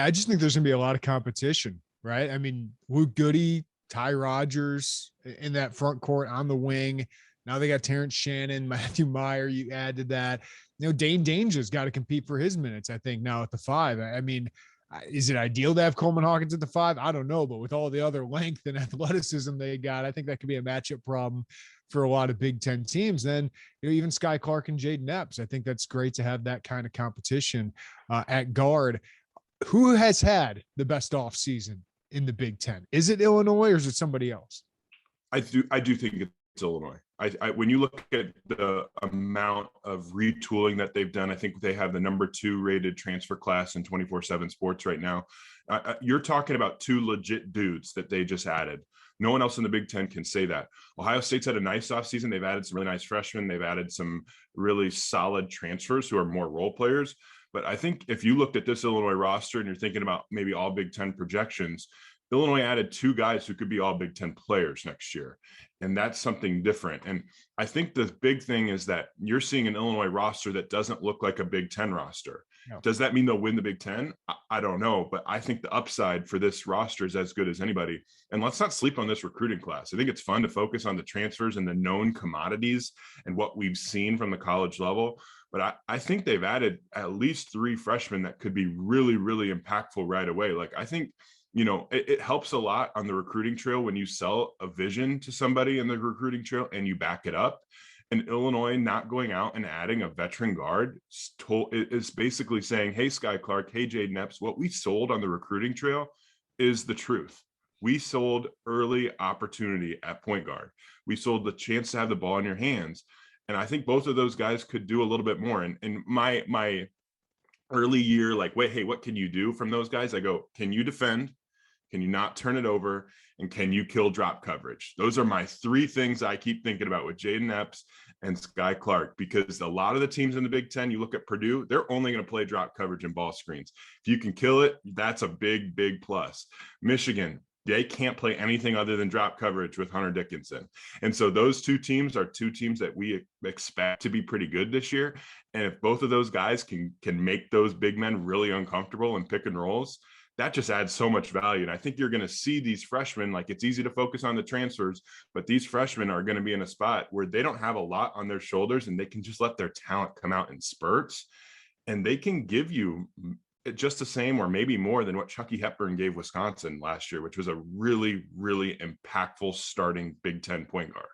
I just think there's going to be a lot of competition, right? I mean, Luke Goody, Ty Rodgers in that front court on the wing. Now they got Terrence Shannon, Matthew Meyer. You add to that, Dane Danger's got to compete for his minutes, I think, now at the five. I mean, is it ideal to have Coleman Hawkins at the five? I don't know, but with all the other length and athleticism they got, I think that could be a matchup problem for a lot of Big Ten teams. Then, even Sky Clark and Jaden Epps. I think that's great to have that kind of competition at guard. Who has had the best offseason in the Big Ten? Is it Illinois or is it somebody else? I do think it's Illinois. When you look at the amount of retooling that they've done, I think they have the number 2 rated transfer class in 24/7 Sports right now. You're talking about 2 legit dudes that they just added. No one else in the Big Ten can say that. Ohio State's had a nice offseason. They've added some really nice freshmen. They've added some really solid transfers who are more role players. But I think if you looked at this Illinois roster and you're thinking about maybe all Big Ten projections, Illinois added 2 guys who could be all Big Ten players next year. And that's something different. And I think the big thing is that you're seeing an Illinois roster that doesn't look like a Big Ten roster. No. Does that mean they'll win the Big Ten? I don't know, but I think the upside for this roster is as good as anybody. And let's not sleep on this recruiting class. I think it's fun to focus on the transfers and the known commodities and what we've seen from the college level. But I think they've added at least 3 freshmen that could be really, really impactful right away. Like, I think, it helps a lot on the recruiting trail when you sell a vision to somebody in the recruiting trail and you back it up. And Illinois not going out and adding a veteran guard is basically saying, hey, Sky Clark, hey, Jaden Epps, what we sold on the recruiting trail is the truth. We sold early opportunity at point guard. We sold the chance to have the ball in your hands. And I think both of those guys could do a little bit more. And my early year, like, wait, hey, what can you do from those guys? I go, can you defend? Can you not turn it over? And can you kill drop coverage? Those are my 3 things I keep thinking about with Jaden Epps and Sky Clark, because a lot of the teams in the Big Ten, you look at Purdue, they're only going to play drop coverage and ball screens. If you can kill it, that's a big, big plus. Michigan, they can't play anything other than drop coverage with Hunter Dickinson. And so those 2 teams are 2 teams that we expect to be pretty good this year. And if both of those guys can make those big men really uncomfortable in pick and rolls, that just adds so much value. And I think you're going to see these freshmen, like, it's easy to focus on the transfers, but these freshmen are going to be in a spot where they don't have a lot on their shoulders and they can just let their talent come out in spurts. And they can give you just the same or maybe more than what Chucky Hepburn gave Wisconsin last year, which was a really, really impactful starting Big Ten point guard.